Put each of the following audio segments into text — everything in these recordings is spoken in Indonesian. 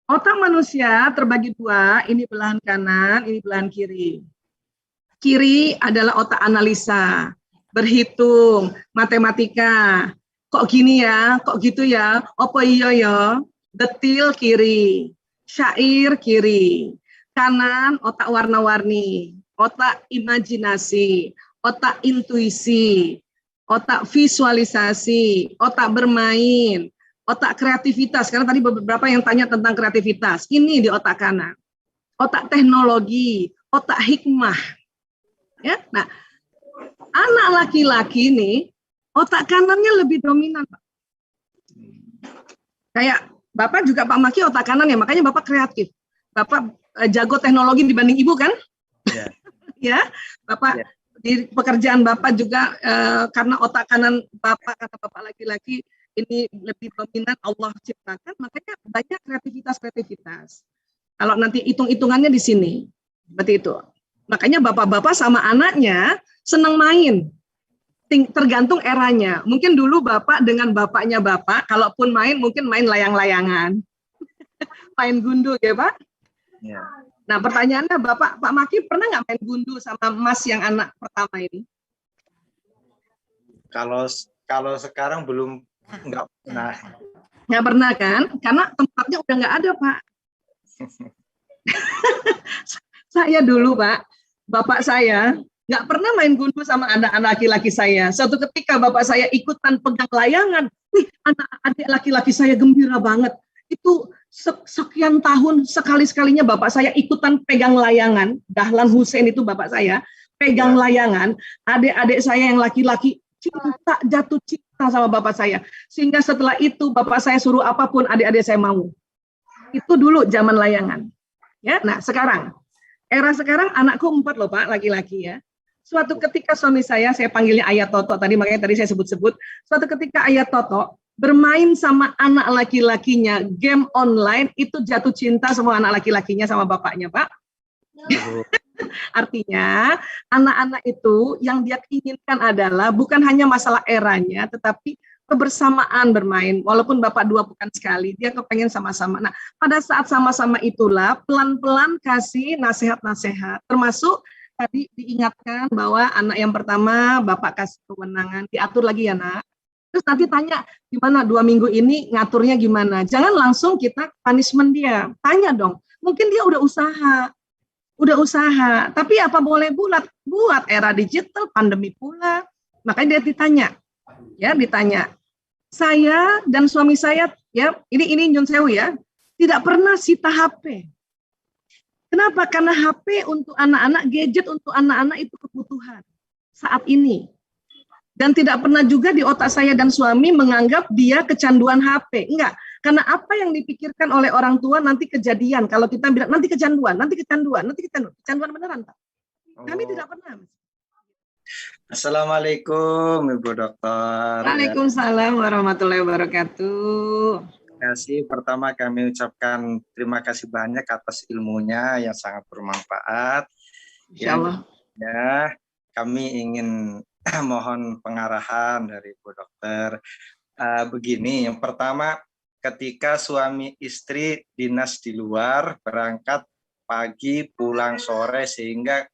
Otak manusia terbagi dua, ini belahan kanan, ini belahan kiri. Kiri adalah otak analisa, berhitung, matematika. Kok gini ya, kok gitu ya, apa iya ya, detil kiri, syair kiri, kanan otak warna-warni, otak imajinasi, otak intuisi, otak visualisasi, otak bermain, otak kreativitas, karena tadi beberapa yang tanya tentang kreativitas, ini di otak kanan. Otak teknologi, otak hikmah. Ya, nah, anak laki-laki nih, otak kanannya lebih dominan, Pak. Kayak Bapak juga Pak Maki otak kanan ya, makanya Bapak kreatif. Bapak jago teknologi dibanding Ibu kan? Yeah. Ya, Bapak yeah. Di pekerjaan Bapak juga karena otak kanan Bapak, kata Bapak laki-laki, ini lebih dominan Allah ciptakan, makanya banyak kreativitas. Kalau nanti hitung-hitungannya di sini, seperti itu. Makanya bapak-bapak sama anaknya senang main, tergantung eranya. Mungkin dulu bapak dengan bapaknya bapak, kalaupun main mungkin main layang-layangan, main gundu ya Pak. Ya. Nah pertanyaannya Bapak, Pak Maki pernah nggak main gundu sama Mas yang anak pertama ini? Kalau sekarang belum, nggak pernah. Nggak pernah kan? Karena tempatnya udah nggak ada Pak. Saya dulu Pak, bapak saya nggak pernah main gundu sama anak-anak laki-laki saya. Suatu ketika bapak saya ikutan pegang layangan, wih anak-adik laki-laki saya gembira banget. Itu sekian tahun sekali-sekalinya bapak saya ikutan pegang layangan. Dahlan Hussein itu bapak saya, pegang layangan. Adik-adik saya yang laki-laki cinta, jatuh cinta sama bapak saya. Sehingga setelah itu bapak saya suruh apapun adik-adik saya mau. Itu dulu zaman layangan. Ya, nah sekarang era sekarang anakku 4 loh Pak, laki-laki ya. Suatu ketika suami saya panggilnya Ayah Toto tadi, makanya tadi saya sebut-sebut. Suatu ketika Ayah Toto bermain sama anak laki-lakinya game online, itu jatuh cinta semua anak laki-lakinya sama bapaknya Pak. Artinya anak-anak itu yang dia inginkan adalah bukan hanya masalah eranya, tetapi kebersamaan bermain. Walaupun bapak dua bukan sekali, dia kepengen sama-sama. Nah, pada saat sama-sama itulah pelan-pelan kasih nasihat-nasihat, termasuk tadi diingatkan bahwa anak yang pertama bapak kasih kewenangan, diatur lagi ya nak. Terus nanti tanya gimana 2 minggu ini ngaturnya gimana. Jangan langsung kita punishment dia, tanya dong. Mungkin dia udah usaha, tapi apa boleh buat era digital, pandemi pula. Makanya dia ditanya. Saya dan suami saya, ya, ini Nyun Sewu ya, tidak pernah sita HP. Kenapa? Karena HP untuk anak-anak, gadget untuk anak-anak itu kebutuhan saat ini. Dan tidak pernah juga di otak saya dan suami menganggap dia kecanduan HP. Enggak, karena apa yang dipikirkan oleh orang tua nanti kejadian. Kalau kita bilang nanti kecanduan beneran Pak. Kami tidak pernah. Assalamualaikum Ibu Dokter. Waalaikumsalam warahmatullahi wabarakatuh. Terima kasih. Pertama kami ucapkan terima kasih banyak atas ilmunya yang sangat bermanfaat. Insya Allah. Ya, kami ingin mohon pengarahan dari Bu Dokter. Begini, yang pertama, ketika suami istri dinas di luar, berangkat pagi, pulang sore, sehingga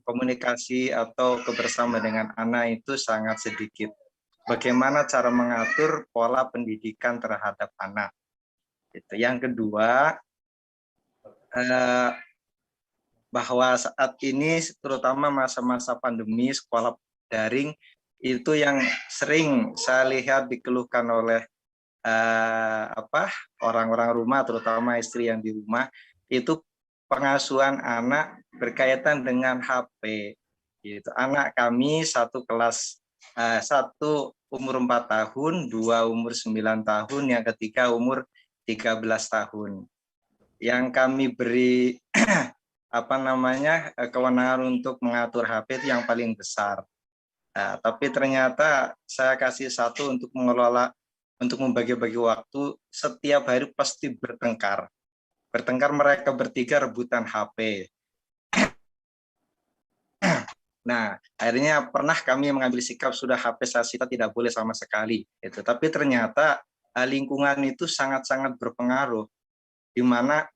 komunikasi atau kebersamaan dengan anak itu sangat sedikit. Bagaimana cara mengatur pola pendidikan terhadap anak? Itu. Yang kedua, bahwa saat ini terutama masa-masa pandemi sekolah daring itu yang sering saya lihat dikeluhkan oleh orang-orang rumah, terutama istri yang di rumah, itu pengasuhan anak berkaitan dengan HP. Gitu. Anak kami satu kelas, satu umur 4 tahun, 2 umur 9 tahun, yang ketiga umur 13 tahun. Yang kami beri kewenangan untuk mengatur HP itu yang paling besar. Tapi ternyata saya kasih satu untuk mengelola, untuk membagi-bagi waktu, setiap hari pasti bertengkar. Bertengkar mereka bertiga rebutan HP. Nah, akhirnya pernah kami mengambil sikap sudah HP saya sita tidak boleh sama sekali. Tapi ternyata lingkungan itu sangat-sangat berpengaruh. di mana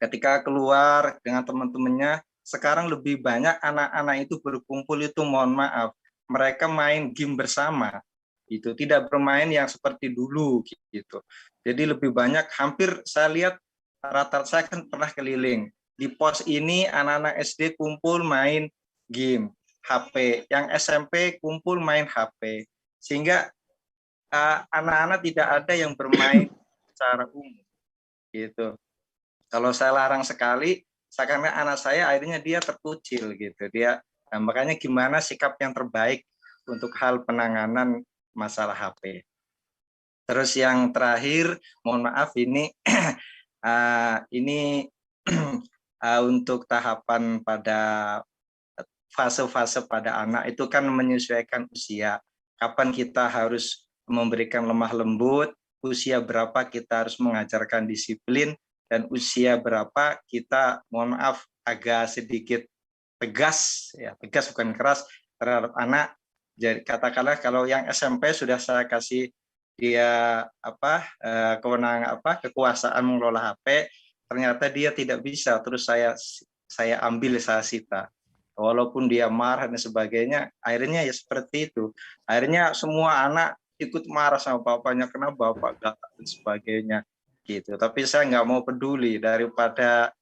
ketika keluar dengan teman-temannya, sekarang lebih banyak anak-anak itu berkumpul itu, mohon maaf, mereka main game bersama, itu tidak bermain yang seperti dulu gitu. Jadi lebih banyak, hampir saya lihat rata-rata, saya kan pernah keliling di pos ini, anak-anak SD kumpul main game HP, yang SMP kumpul main HP, sehingga anak-anak tidak ada yang bermain secara umum gitu. Kalau saya larang sekali, karena anak saya akhirnya dia terkucil gitu. Nah, makanya gimana sikap yang terbaik untuk hal penanganan masalah HP. Terus yang terakhir, mohon maaf ini ini untuk tahapan pada fase-fase pada anak itu kan menyesuaikan usia. Kapan kita harus memberikan lemah lembut, usia berapa kita harus mengajarkan disiplin, dan usia berapa kita, mohon maaf, agak sedikit tegas, ya tegas bukan keras terhadap anak. Jadi katakanlah kalau yang SMP sudah saya kasih dia kewenangan kekuasaan mengelola HP, ternyata dia tidak bisa, terus saya ambil, saya sita. Walaupun dia marah dan sebagainya, akhirnya ya seperti itu. Akhirnya semua anak ikut marah sama bapaknya, kenapa bapak galak dan sebagainya gitu. Tapi saya nggak mau peduli, daripada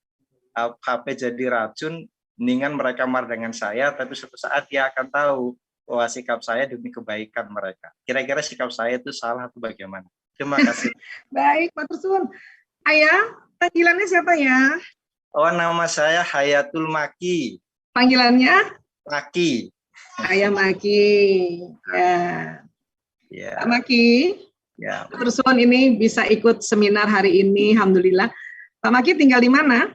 HP jadi racun, mendingan mereka marah dengan saya, tapi suatu saat dia akan tahu bahwa sikap saya demi kebaikan mereka. Kira-kira sikap saya itu salah atau bagaimana? Terima kasih. Baik, Pak Tursun. Ayah, panggilannya siapa ya? Oh, nama saya Hayatul Maki. Panggilannya? Maki. Ayah Maki. Ya. Ya. Pak Maki. Ya. Pak Tursun ini bisa ikut seminar hari ini, alhamdulillah. Pak Maki tinggal di mana?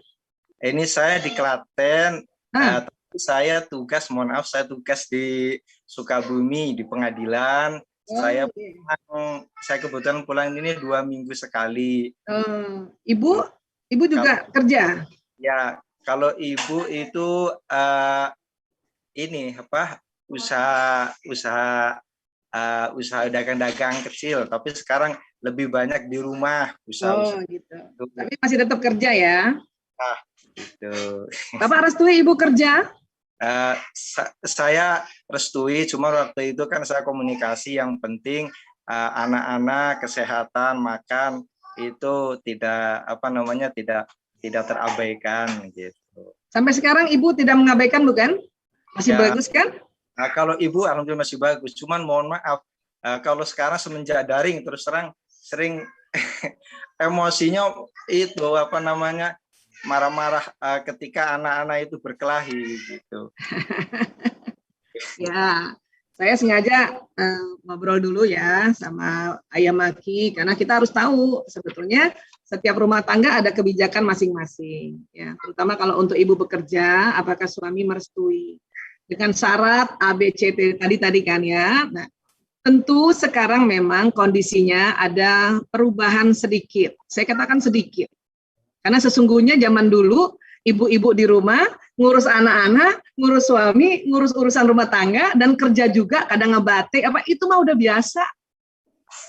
Ini saya di Klaten. Tapi saya tugas, mohon maaf, saya tugas di Sukabumi di pengadilan. Saya kebetulan pulang ini 2 minggu sekali. Ibu juga kerja? Ya, kalau ibu itu usaha dagang-dagang kecil, tapi sekarang lebih banyak di rumah usaha. Gitu. Tapi masih tetap kerja ya? Nah, gitu. Bapak restui ibu kerja? Saya restui, cuma waktu itu kan saya komunikasi, yang penting anak-anak kesehatan makan itu tidak tidak terabaikan gitu. Sampai sekarang ibu tidak mengabaikan, bukan? Masih ya, bagus kan? Nah, kalau ibu alhamdulillah masih bagus, cuman mohon maaf kalau sekarang semenjak daring terus terang sering emosinya itu marah-marah ketika anak-anak itu berkelahi gitu. Ya, saya sengaja ngobrol dulu ya sama Ayah Maki, karena kita harus tahu sebetulnya setiap rumah tangga ada kebijakan masing-masing. Ya, terutama kalau untuk ibu bekerja, apakah suami merestui dengan syarat A, B, C, D tadi kan ya. Nah, tentu sekarang memang kondisinya ada perubahan sedikit. Saya katakan sedikit. Karena sesungguhnya zaman dulu ibu-ibu di rumah ngurus anak-anak, ngurus suami, ngurus urusan rumah tangga, dan kerja juga, kadang ngebatik, itu mah udah biasa.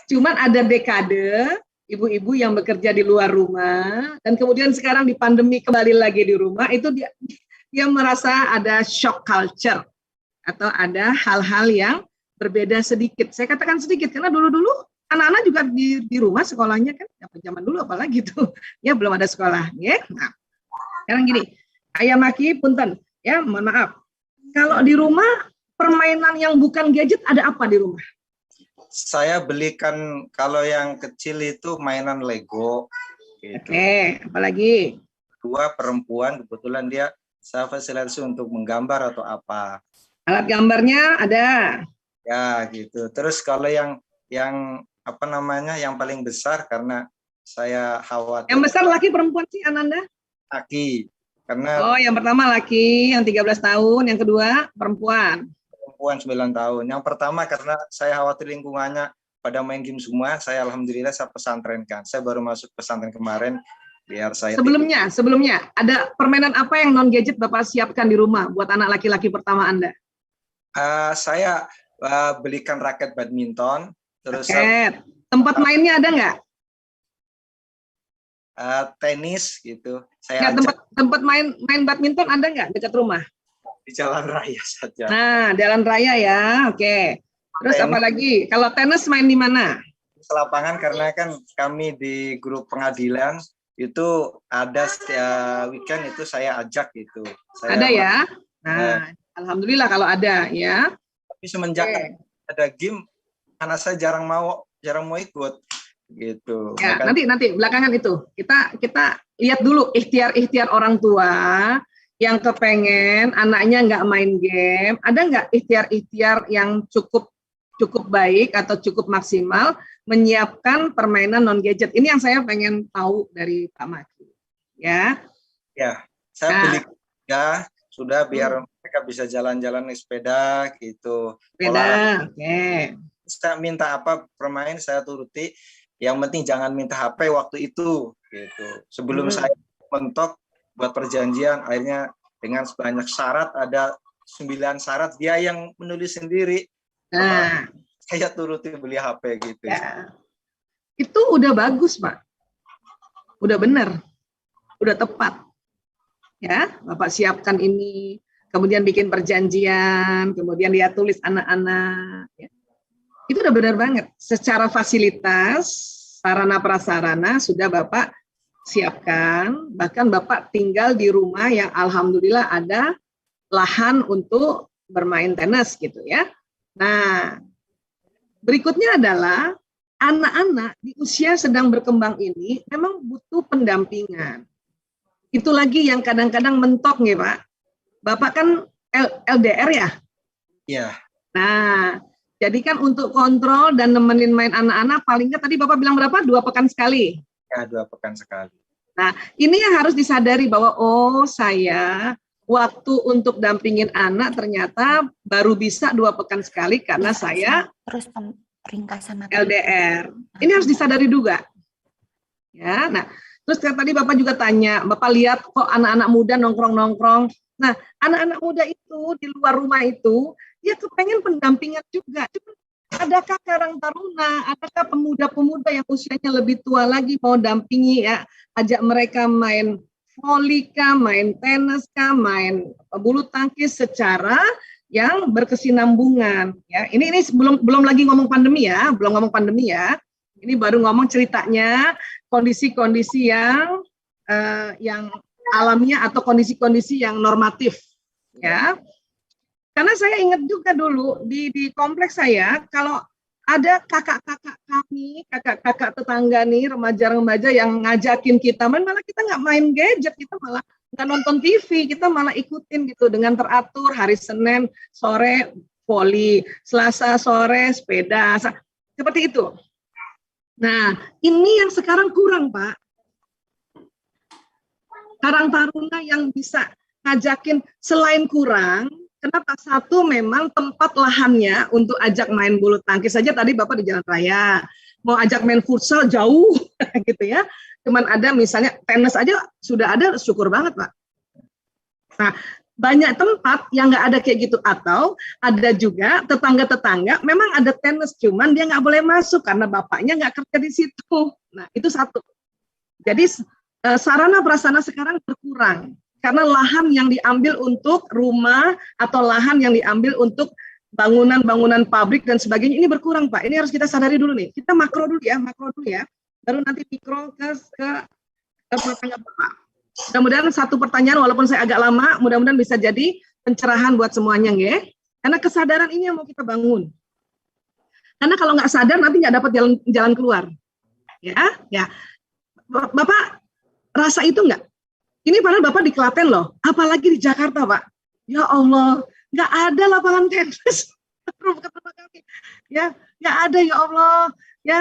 Cuman ada dekade ibu-ibu yang bekerja di luar rumah, dan kemudian sekarang di pandemi kembali lagi di rumah, itu dia merasa ada shock culture, atau ada hal-hal yang berbeda sedikit. Saya katakan sedikit, karena dulu-dulu anak-anak juga di rumah sekolahnya kan, zaman dulu apalagi tuh, ya belum ada sekolah. Ya. Nah, sekarang gini, Ayah Maki, punten, ya mohon maaf. Kalau di rumah, permainan yang bukan gadget ada apa di rumah? Saya belikan, kalau yang kecil itu mainan Lego. Gitu. Oke, apalagi? 2 perempuan, kebetulan saya fasilitasi untuk menggambar atau apa. Alat gambarnya ada? Ya, gitu. Terus kalau yang paling besar, karena saya khawatir. Yang besar laki perempuan sih, Ananda? Laki. Karena yang pertama laki, yang 13 tahun, yang kedua perempuan. Perempuan 9 tahun. Yang pertama karena saya khawatir lingkungannya pada main game semua, saya alhamdulillah saya pesantrenkan. Saya baru masuk pesantren kemarin, biar saya Sebelumnya ada permainan apa yang non gadget Bapak siapkan di rumah buat anak laki-laki pertama Anda? Saya belikan raket badminton. Terus tempat mainnya ada nggak? tenis gitu. Ya, Saya ajak tempat main badminton ada nggak dekat rumah? di jalan raya saja. Nah, jalan raya ya, oke. Terus Tenis apa lagi? Kalau tenis main di mana? selapangan karena kan kami di grup pengadilan itu ada setiap weekend itu saya ajak gitu. Saya Ada ya? Nah, alhamdulillah kalau ada ya. tapi semenjak Oke. ada game, anak saya jarang mau ikut gitu. Ya, Makanya nanti belakangan itu kita lihat dulu ikhtiar orang tua yang kepengen anaknya nggak main game. Ada nggak ikhtiar yang cukup baik atau cukup maksimal menyiapkan permainan non gadget? Ini yang saya pengen tahu dari Pak Maki. Ya. ya, saya beli ya sudah biar mereka bisa jalan-jalan naik sepeda gitu. Sepeda, oke. Saya minta apa permain saya turuti. Yang penting jangan minta HP waktu itu gitu. Sebelum saya mentok buat perjanjian, akhirnya dengan sebanyak syarat ada 9 syarat dia yang menulis sendiri. Nah, saya turuti beli HP gitu. Ya. Itu udah bagus, Pak. Udah benar. Udah tepat. Ya, Bapak siapkan ini, kemudian bikin perjanjian, kemudian dia tulis anak-anak. Ya. Itu udah benar banget. Secara fasilitas, sarana prasarana sudah Bapak siapkan, bahkan Bapak tinggal di rumah yang alhamdulillah ada lahan untuk bermain tenis gitu ya. Nah, berikutnya adalah anak-anak di usia sedang berkembang ini memang butuh pendampingan. Itu lagi yang kadang-kadang mentok nih Pak. Bapak kan LDR ya? Iya. Nah, jadi kan untuk kontrol dan nemenin main anak-anak paling nggak tadi Bapak bilang berapa? 2 pekan sekali? Ya, 2 pekan sekali. Nah, ini yang harus disadari bahwa saya waktu untuk dampingin anak ternyata baru bisa 2 pekan sekali karena saya terus ringkasan LDR. Ini harus disadari juga. Ya, nah, terus tadi Bapak juga tanya, Bapak lihat kok anak-anak muda nongkrong-nongkrong. Nah, anak-anak muda itu di luar rumah itu dia kepengen pendampingan juga. Cuma adakah Karang Taruna, adakah pemuda-pemuda yang usianya lebih tua lagi mau dampingi ya, ajak mereka main voli kah, main tenis kah, main bulu tangkis secara yang berkesinambungan ya. Ini belum lagi ngomong pandemi ya, belum ngomong pandemi ya. Ini baru ngomong ceritanya kondisi-kondisi yang alamiah atau kondisi-kondisi yang normatif ya. Karena saya ingat juga dulu di kompleks saya kalau ada kakak-kakak kami, kakak-kakak tetangga nih, remaja-remaja yang ngajakin kita malah kita nggak main gadget, kita malah nggak nonton TV, kita malah ikutin gitu dengan teratur. Hari Senin sore voli, Selasa sore sepeda, seperti itu. Nah, ini yang sekarang kurang, Pak. Karang Taruna yang bisa ngajakin selain kurang, kenapa? Satu memang tempat lahannya untuk ajak main bulu tangkis saja tadi Bapak di jalan raya. Mau ajak main futsal jauh gitu ya. Cuman ada misalnya tenis aja sudah ada, syukur banget, Pak. Nah, banyak tempat yang nggak ada kayak gitu, atau ada juga tetangga-tetangga memang ada tenis, cuman dia nggak boleh masuk karena bapaknya nggak kerja di situ. Nah, itu satu. Jadi sarana prasarana sekarang berkurang karena lahan yang diambil untuk rumah atau lahan yang diambil untuk bangunan-bangunan pabrik dan sebagainya ini berkurang, Pak. Ini harus kita sadari dulu nih. Kita makro dulu ya, baru nanti mikro ke tetangga Bapak. Mudah-mudahan satu pertanyaan walaupun saya agak lama, mudah-mudahan bisa jadi pencerahan buat semuanya, ya. Karena kesadaran ini yang mau kita bangun. Karena kalau nggak sadar nanti nggak dapat jalan keluar. Ya. Bapak rasa itu nggak? Ini padahal Bapak di Klaten loh, apalagi di Jakarta, Pak. Ya Allah, nggak ada lapangan tenis. Ya, nggak ada ya Allah. Ya,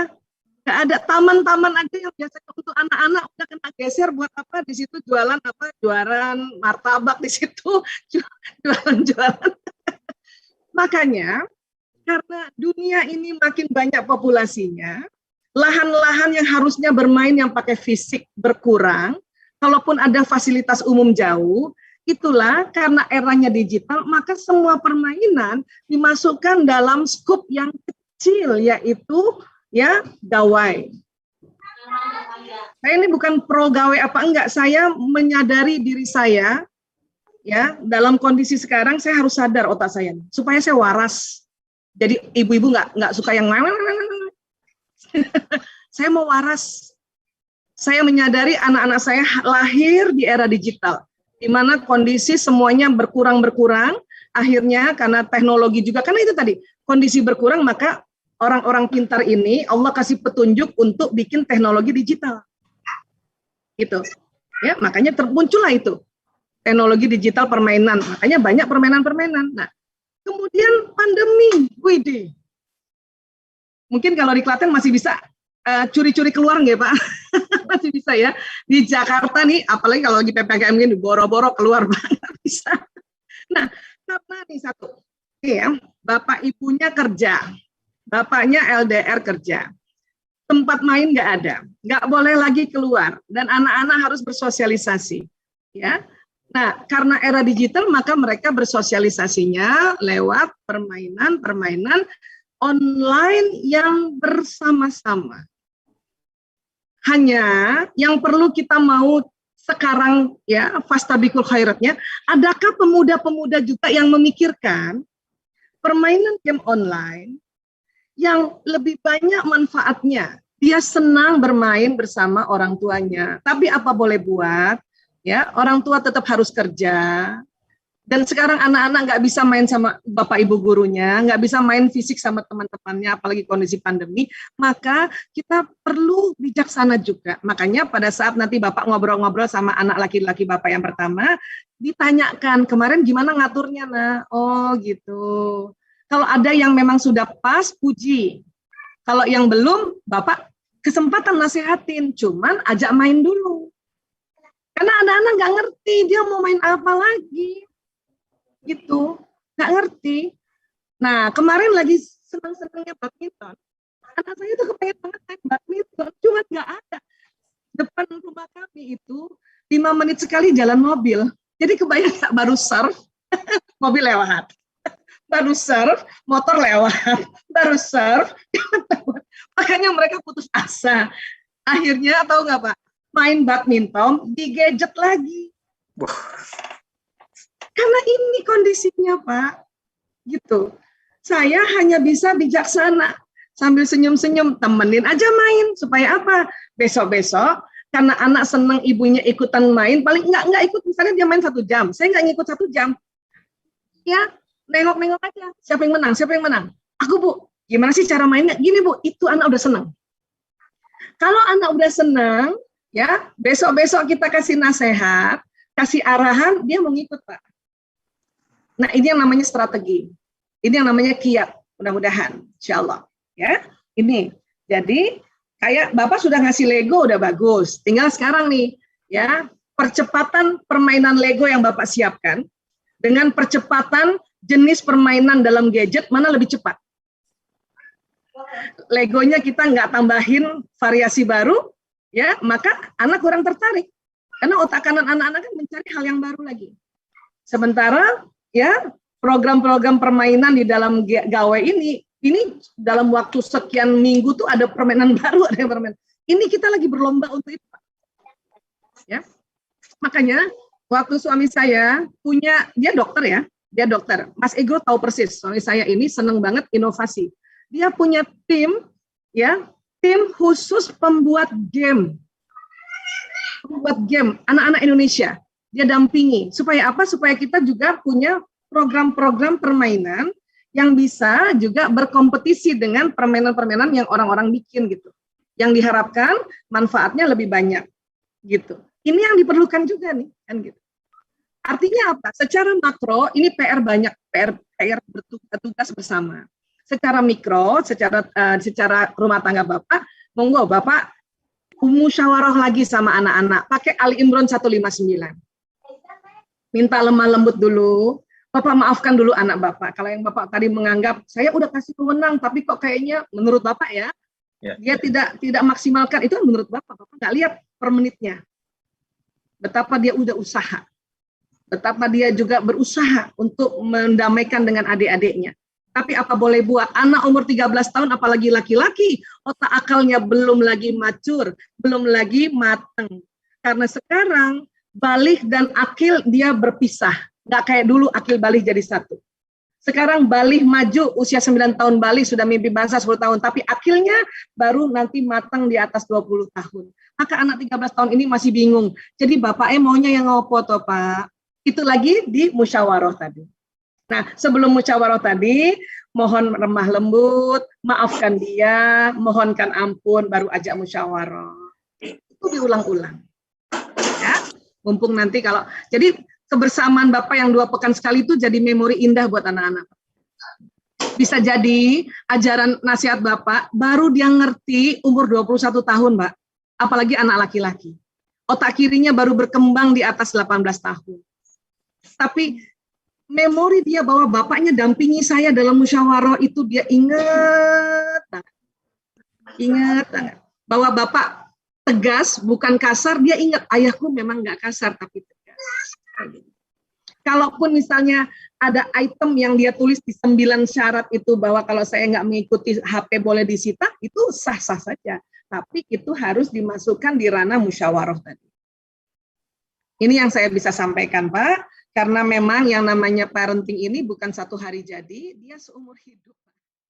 nggak ada taman-taman aja yang biasanya untuk anak-anak udah kena geser buat apa di situ jualan apa, jualan martabak di situ, jualan. Makanya karena dunia ini makin banyak populasinya, lahan-lahan yang harusnya bermain yang pakai fisik berkurang. Kalaupun ada fasilitas umum jauh, itulah karena eranya digital, maka semua permainan dimasukkan dalam skup yang kecil, yaitu ya gawai. Saya ini bukan pro gawe apa enggak, saya menyadari diri saya, ya, dalam kondisi sekarang saya harus sadar otak saya, supaya saya waras. Jadi ibu-ibu nggak suka yang saya mau waras. Saya menyadari anak-anak saya lahir di era digital, di mana kondisi semuanya berkurang, akhirnya karena teknologi juga, karena itu tadi, kondisi berkurang, maka orang-orang pintar ini Allah kasih petunjuk untuk bikin teknologi digital. Gitu. Ya, makanya termuncullah itu. Teknologi digital permainan, makanya banyak permainan-permainan. Nah, kemudian pandemi, widih. Mungkin kalau di Klaten masih bisa curi-curi keluar nggak Pak? Masih bisa ya. Di Jakarta nih, apalagi kalau lagi PPKM gini, boro-boro keluar banget bisa. Nah, karena nih satu, ya, bapak ibunya kerja, bapaknya LDR kerja, tempat main nggak ada, nggak boleh lagi keluar, dan anak-anak harus bersosialisasi, ya. Nah, karena era digital, maka mereka bersosialisasinya lewat permainan online yang bersama-sama. Hanya yang perlu kita mau sekarang, ya, fastabikul khairatnya, adakah pemuda-pemuda juga yang memikirkan permainan game online yang lebih banyak manfaatnya? Dia senang bermain bersama orang tuanya, tapi apa boleh buat, ya, orang tua tetap harus kerja. Dan sekarang anak-anak nggak bisa main sama bapak ibu gurunya, nggak bisa main fisik sama teman-temannya, apalagi kondisi pandemi, maka kita perlu bijaksana juga. Makanya pada saat nanti bapak ngobrol-ngobrol sama anak laki-laki bapak yang pertama, ditanyakan, kemarin gimana ngaturnya, nak? Oh gitu. Kalau ada yang memang sudah pas, puji. Kalau yang belum, bapak kesempatan nasihatin, cuman ajak main dulu. Karena anak-anak nggak ngerti, dia mau main apa lagi. Gitu, nggak ngerti. Nah, kemarin lagi senang-senangnya badminton. Anak saya tuh kepengen banget main badminton, cuma nggak ada. Depan rumah kami itu 5 menit sekali jalan mobil. Jadi kebayang nggak, baru surf, mobil lewat. Baru surf, motor lewat. Baru surf, makanya mereka putus asa. Akhirnya tahu nggak Pak, main badminton di gadget lagi. Karena ini kondisinya Pak, gitu. Saya hanya bisa bijaksana, sambil senyum-senyum, temenin aja main, supaya apa? Besok-besok, karena anak senang ibunya ikutan main, paling nggak ikut, misalnya dia main 1 jam, saya nggak ngikut 1 jam. Ya, nengok-nengok aja, siapa yang menang? Aku Bu, gimana sih cara mainnya? Gini Bu, itu anak udah senang. Kalau anak udah senang, ya, besok-besok kita kasih nasihat, kasih arahan, dia mau ngikut Pak. Nah, ini yang namanya strategi. Ini yang namanya kiat, mudah-mudahan, insya Allah. Ya, ini. Jadi, kayak Bapak sudah ngasih Lego, udah bagus. Tinggal sekarang nih, ya, percepatan permainan Lego yang Bapak siapkan, dengan percepatan jenis permainan dalam gadget, mana lebih cepat? Legonya kita nggak tambahin variasi baru, ya, maka anak kurang tertarik. Karena otak kanan anak-anak kan mencari hal yang baru lagi. Sementara, ya, program-program permainan di dalam gawe ini dalam waktu sekian minggu tuh ada permainan baru, ada yang permainan. Ini kita lagi berlomba untuk itu, ya. Makanya waktu suami saya punya, dia dokter. Mas Ego tahu persis, suami saya ini seneng banget inovasi. Dia punya tim, ya, tim khusus pembuat game anak-anak Indonesia. Dia dampingi, supaya apa? Supaya kita juga punya program-program permainan yang bisa juga berkompetisi dengan permainan-permainan yang orang-orang bikin gitu. Yang diharapkan manfaatnya lebih banyak gitu. Ini yang diperlukan juga nih, kan gitu. Artinya apa? Secara makro ini PR banyak, PR bertugas bersama. Secara mikro, secara rumah tangga Bapak, monggo Bapak musyawarah lagi sama anak-anak, pakai Ali Imran 159. Minta lemah lembut dulu, Bapak maafkan dulu anak Bapak. Kalau yang Bapak tadi menganggap, saya udah kasih wewenang, tapi kok kayaknya menurut Bapak ya, dia tidak maksimalkan, itu menurut Bapak nggak lihat per menitnya. Betapa dia udah usaha. Betapa dia juga berusaha untuk mendamaikan dengan adik-adiknya. Tapi apa boleh buat, anak umur 13 tahun apalagi laki-laki, otak akalnya belum lagi mature, belum lagi mateng. Karena sekarang balik dan akil dia berpisah. Nggak kayak dulu akil balik jadi satu. Sekarang balik maju, usia 9 tahun balik sudah mimpi bahasa 10 tahun, tapi akilnya baru nanti matang di atas 20 tahun. Maka anak 13 tahun ini masih bingung. Jadi bapaknya maunya yang ngopo toh Pak? Itu lagi di musyawarah tadi. Nah, sebelum musyawarah tadi, mohon remah lembut, maafkan dia, mohonkan ampun, baru ajak musyawarah. Itu diulang-ulang. Ya, mumpung nanti kalau, jadi kebersamaan Bapak yang 2 pekan sekali itu jadi memori indah buat anak-anak. Bisa jadi ajaran nasihat Bapak, baru dia ngerti umur 21 tahun, Mbak. Apalagi anak laki-laki. Otak kirinya baru berkembang di atas 18 tahun. Tapi memori dia bahwa bapaknya dampingi saya dalam musyawarah itu dia ingat banget. Ingat banget. Bahwa bapak tegas, bukan kasar, dia ingat ayahku memang nggak kasar tapi tegas. Kalaupun misalnya ada item yang dia tulis di 9 syarat itu bahwa kalau saya nggak mengikuti HP boleh disita, itu sah-sah saja. Tapi itu harus dimasukkan di ranah musyawarah tadi. Ini yang saya bisa sampaikan, Pak. Karena memang yang namanya parenting ini bukan 1 hari jadi, dia seumur hidup.